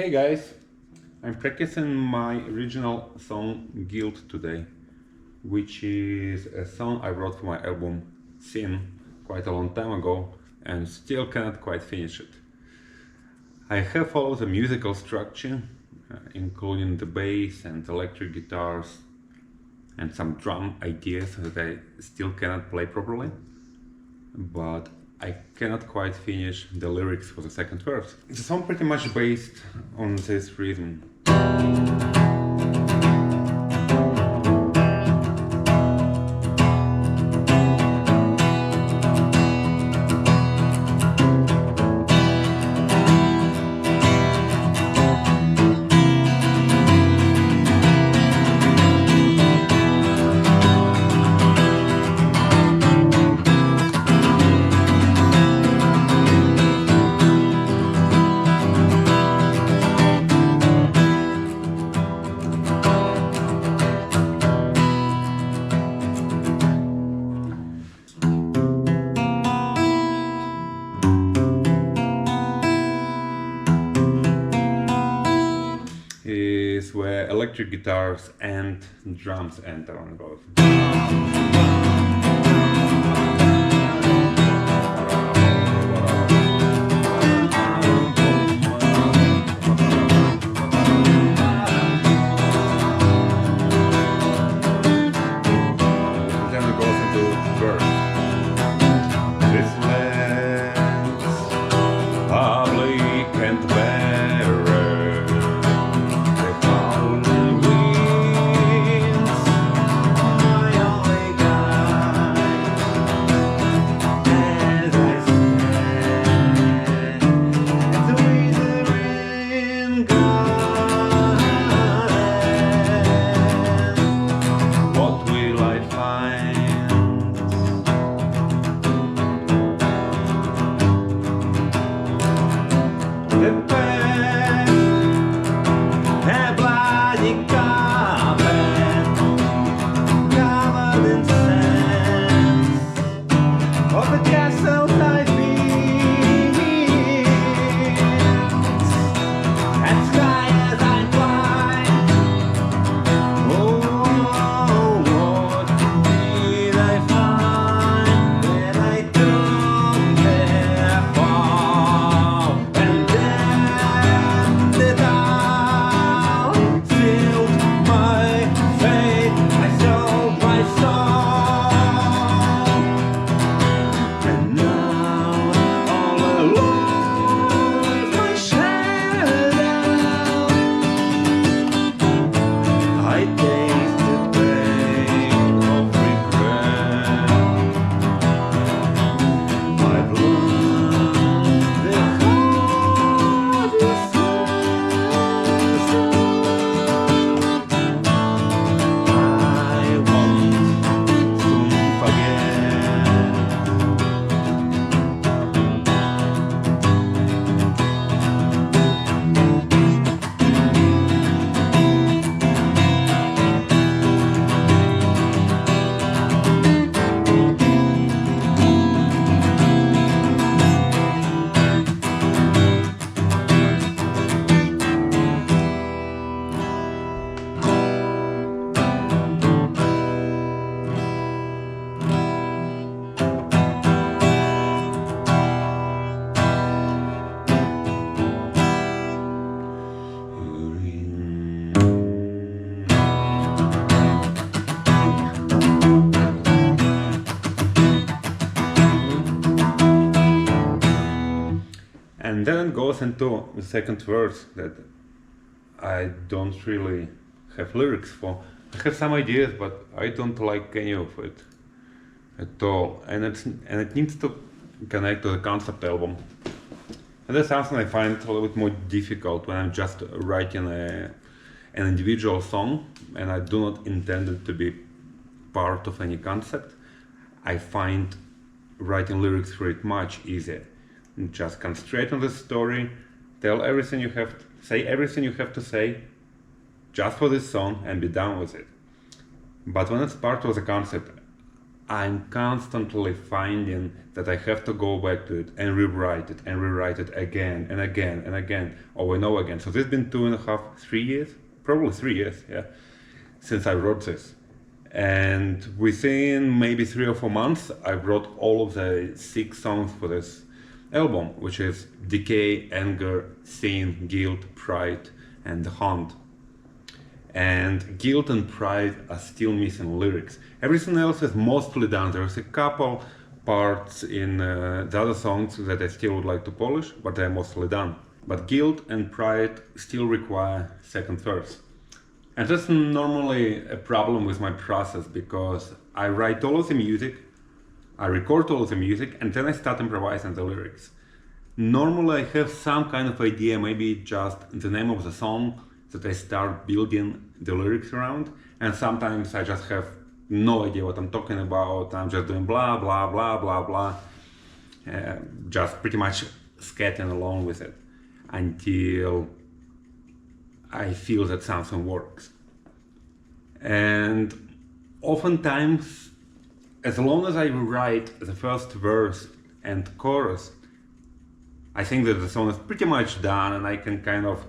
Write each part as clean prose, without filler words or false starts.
Hey guys, I'm practicing my original song Guilt today, which is a song I wrote for my album Sin quite a long time ago and still cannot quite finish it. I have followed the musical structure, including the bass and electric guitars and some drum ideas that I still cannot play properly, but I cannot quite finish the lyrics for the second verse. The song pretty much based on this rhythm. Is where electric guitars and drums enter on both. Then it goes into verse. This land's public and barren. The howling winds, my only guide. As I stand at the withering garden, what will I find? The past, a bloody carpet covered in sands of the castle I built, as high as I climb. Oh, what did I find when I took their fall? And then the dark sealed my fate. I sold my soul, and now all alone with my shadow, I taste the pain of regret. I've learned the hardest lesson. I won't soon forget. And then it goes into the second verse that I don't really have lyrics for. I have some ideas, but I don't like any of it at all. And it needs to connect to the concept album. And that's something I find a little bit more difficult when I'm just writing an individual song and I do not intend it to be part of any concept. I find writing lyrics for it much easier. Just concentrate on the story, tell everything you have, say everything you have to say, just for this song, and be done with it. But when it's part of the concept, I'm constantly finding that I have to go back to it and rewrite it again and again and again over and over again. So this has been 2.5, 3 years, probably 3 years, yeah, since I wrote this. And within maybe 3 or 4 months, I wrote all of the 6 songs for this album, which is Decay, Anger, Sin, Guilt, Pride, and The Hunt. And Guilt and Pride are still missing lyrics. Everything else is mostly done. There's a couple parts in the other songs that I still would like to polish, but they're mostly done. But Guilt and Pride still require second verse. And that's normally a problem with my process, because I write all of the music, I record all of the music, and then I start improvising the lyrics. Normally I have some kind of idea, maybe just the name of the song, that I start building the lyrics around, and sometimes I just have no idea what I'm talking about. I'm just doing blah blah blah blah blah, just pretty much skating along with it until I feel that something works. And oftentimes, as long as I write the first verse and chorus, I think that the song is pretty much done, and I can kind of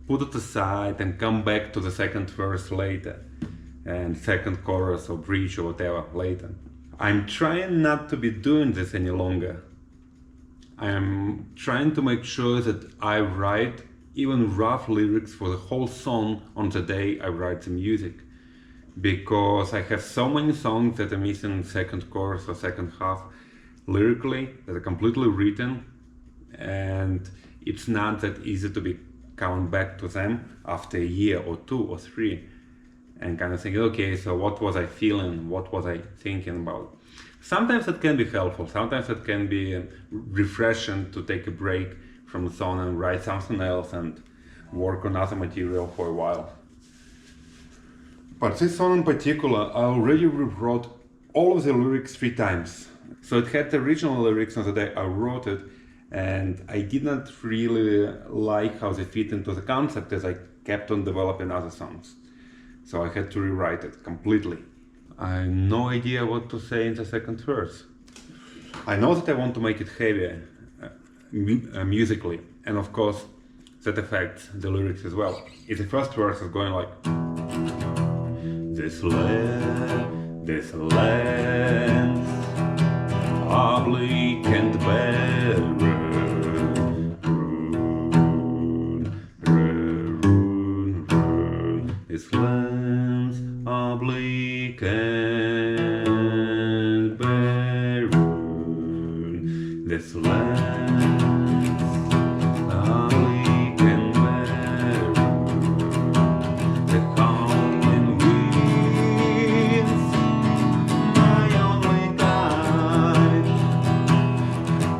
put it aside and come back to the second verse later, and second chorus or bridge or whatever later. I'm trying not to be doing this any longer. I'm trying to make sure that I write even rough lyrics for the whole song on the day I write the music, because I have so many songs that are missing second chorus or second half lyrically, that are completely written, and it's not that easy to be coming back to them after a year or 2 or 3 and kind of thinking, okay, so what was I feeling, what was I thinking about? Sometimes it can be helpful, sometimes it can be refreshing to take a break from the song and write something else and work on other material for a while. But this song in particular, I already rewrote all of the lyrics 3 times. So it had the original lyrics on the day I wrote it, and I did not really like how they fit into the concept, as I kept on developing other songs. So I had to rewrite it completely. I have no idea what to say in the second verse. I know that I want to make it heavier musically, and of course that affects the lyrics as well. If the first verse is going like, this land are bleak and barren, this lands are bleak and barren, this lands are bleak and barren, the howling winds, my only guide,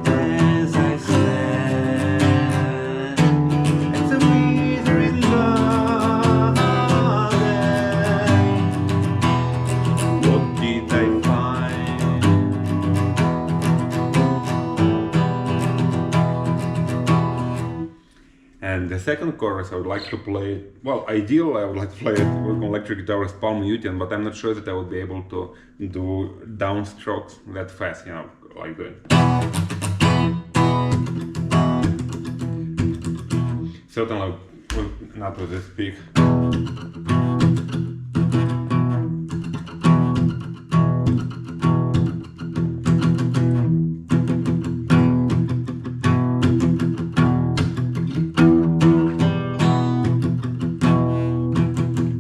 as I stand at the withering garden. What did I find? And the second chorus I would like to play, well, ideally I would like to play it with electric guitar with palm muting, but I'm not sure that I would be able to do downstrokes that fast, you know, like that. Certainly not with this peak.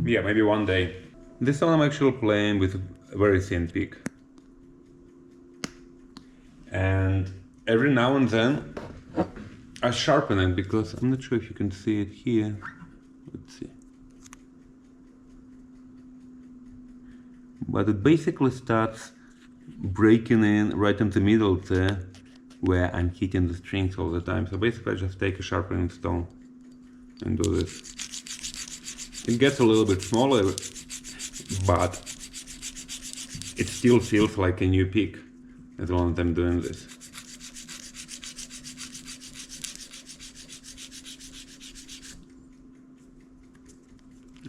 Yeah, maybe one day. This song I'm actually playing with a very thin pick. And every now and then I sharpen it, because I'm not sure if you can see it here. Let's see. But it basically starts breaking in right in the middle there, where I'm hitting the strings all the time. So basically I just take a sharpening stone and do this. It gets a little bit smaller, but it still feels like a new pick as long as I'm doing this.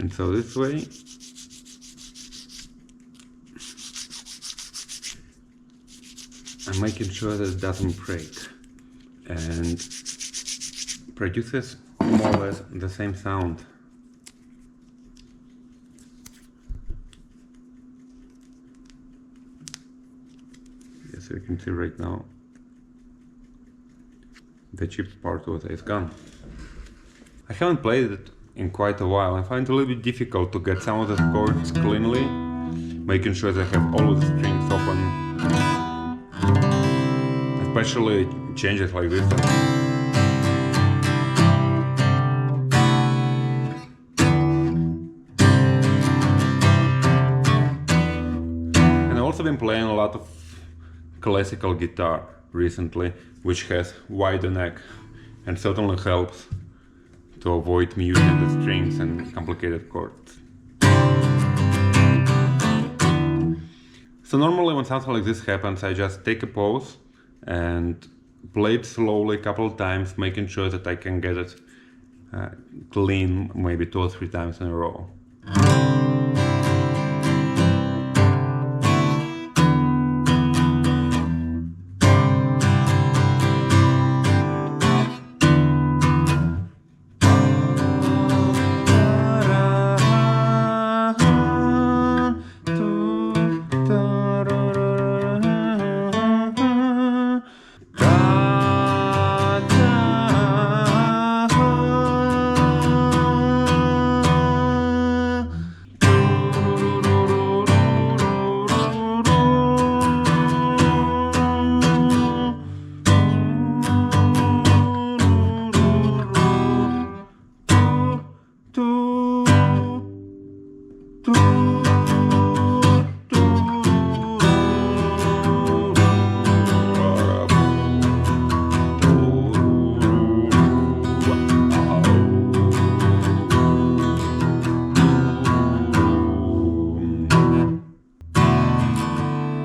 And so this way and making sure that it doesn't break, and produces more or less the same sound. As you can see right now, the cheap part of it is gone. I haven't played it in quite a while. I find it a little bit difficult to get some of the chords cleanly, making sure they have all of the strings open, especially changes like this. And I've also been playing a lot of classical guitar recently, which has wider neck, and certainly helps to avoid muting the strings and complicated chords. So normally when something like this happens, I just take a pause and play it slowly a couple of times, making sure that I can get it clean maybe 2 or 3 times in a row.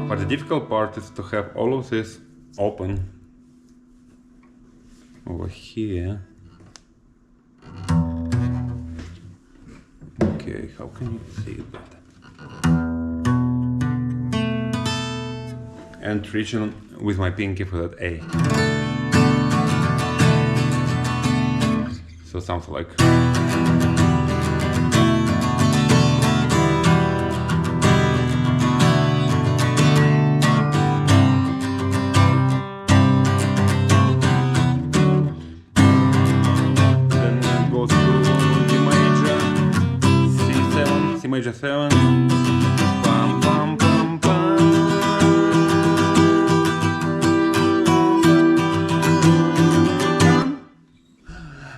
But the difficult part is to have all of this open over here. Okay, how can you see it better? And reaching with my pinky for that A. So something like. Major 7. Bum, bum, bum, bum.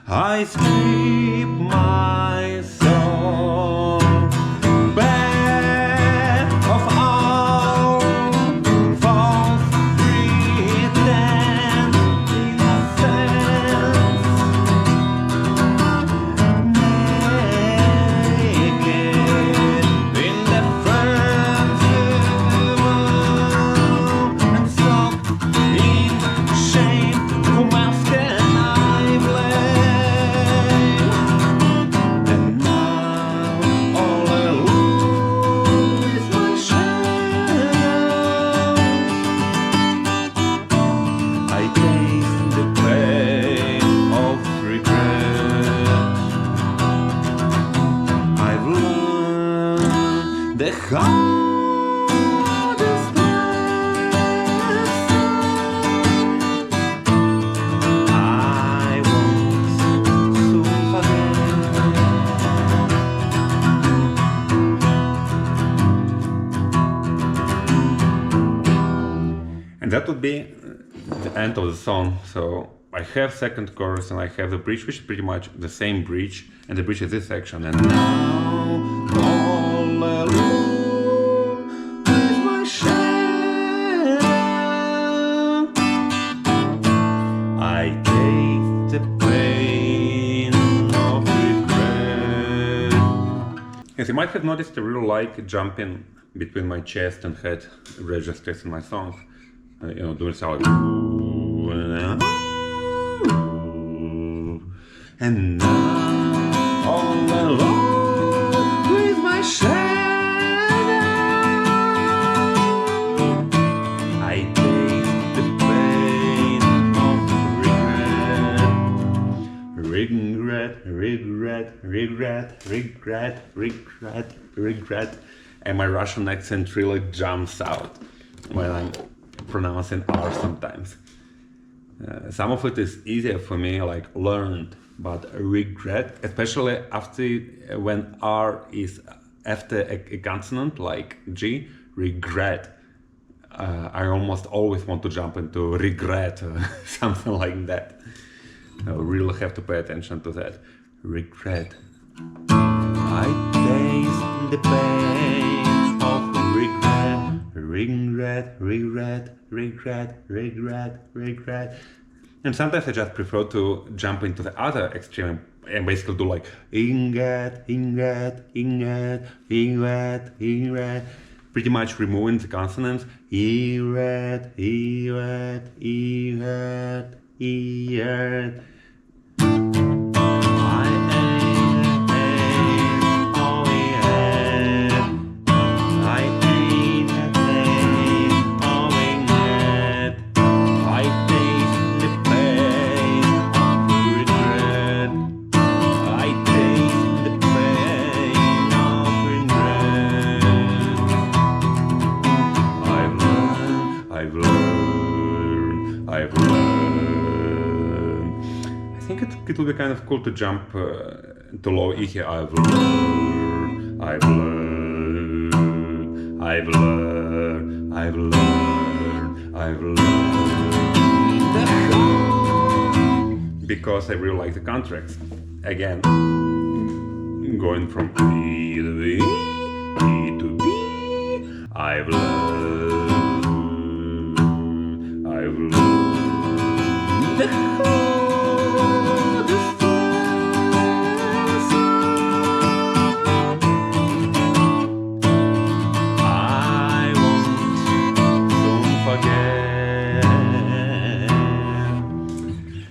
I strip my soul bare of all false pretend innocence. The hardest I won't soon forget. And that would be the end of the song. So I have second chorus and I have the bridge, which is pretty much the same bridge, and the bridge is this section. And now all alone is my shadow. I taste the pain of regret. As you might have noticed, I really like jumping between my chest and head registers in my songs. Doing sound like and now all alone with my shadow, I taste regret, regret, regret, regret, regret, regret. And my Russian accent really jumps out when I'm pronouncing R sometimes. Some of it is easier for me, like learned, but regret, especially after when R is after a consonant like G, regret. I almost always want to jump into regret or something like that. I really have to pay attention to that. Regret. I taste the pain of regret. Regret, regret, regret, regret, regret. And sometimes I just prefer to jump into the other extreme and basically do like inget, inget, inget, inget, inget. Pretty much removing the consonants. Iret, iret, iret, iret. It will be kind of cool to jump to low E here. I've learned, I've learned, I've learned, I've learned, I've learned. Because I really like the contracts. Again, going from E to B, E to B. I've learned, I've learned.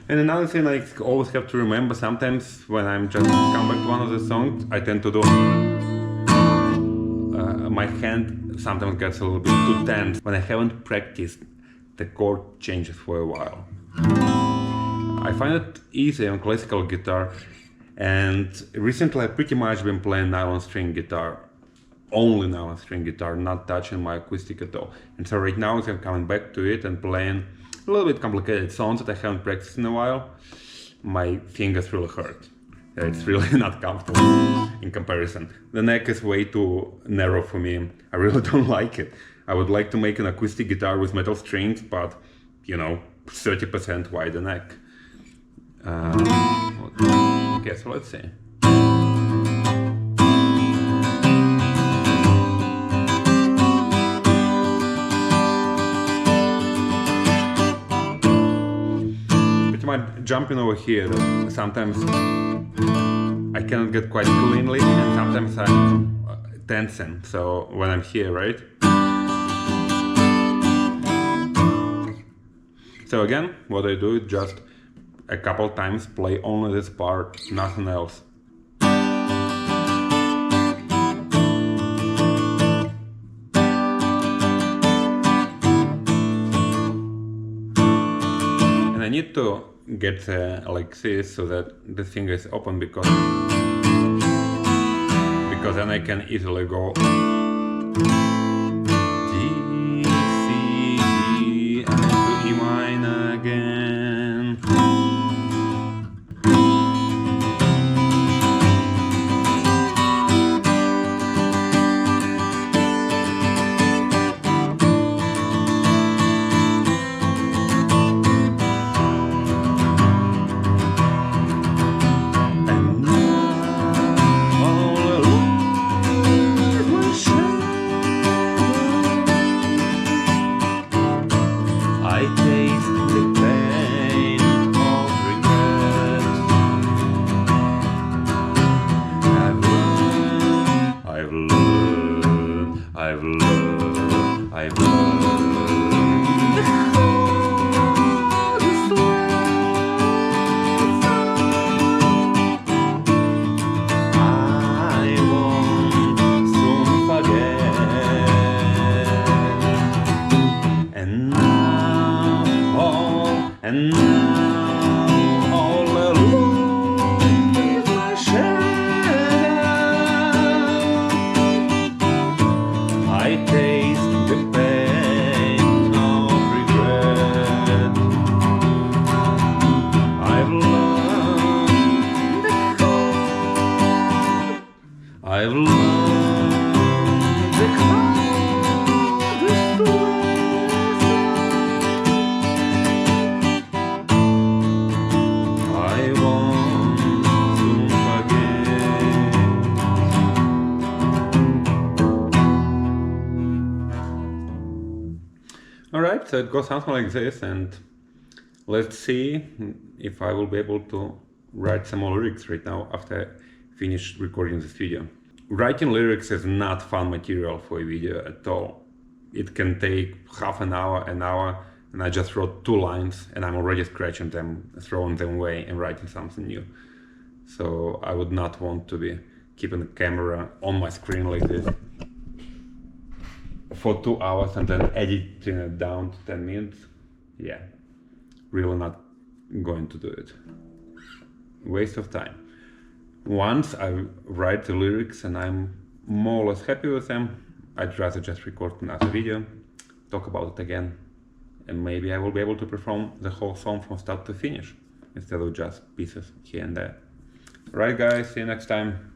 And another thing I always have to remember, sometimes when I'm just come back to one of the songs, I tend to do my hand sometimes gets a little bit too tense when I haven't practiced the chord changes for a while. I find it easy on classical guitar, and recently I've pretty much been playing nylon string guitar, only nylon string guitar, not touching my acoustic at all. And so right now I'm coming back to it and playing a little bit complicated songs that I haven't practiced in a while. My fingers really hurt. It's really not comfortable in comparison. The neck is way too narrow for me. I really don't like it. I would like to make an acoustic guitar with metal strings, but 30% wider neck. Okay, so let's see. Jumping over here, sometimes I cannot get quite cleanly, and sometimes I'm tensing. So when I'm here, right? So again, what I do is just a couple times play only this part, nothing else. And I need to get like this so that the finger is open because then I can easily go D, C, D, and to E minor again. I've learned the hardest lesson. I won't soon forget. Alright, so it goes something like this, and let's see if I will be able to write some more lyrics right now after I finish recording this video. Writing lyrics is not fun material for a video at all. It can take half an hour, and I just wrote 2 lines and I'm already scratching them, throwing them away and writing something new. So I would not want to be keeping the camera on my screen like this for 2 hours and then editing it down to 10 minutes. Yeah, really not going to do it. Waste of time. Once I write the lyrics and I'm more or less happy with them, I'd rather just record another video, talk about it again, and maybe I will be able to perform the whole song from start to finish, instead of just pieces here and there. Right guys, see you next time.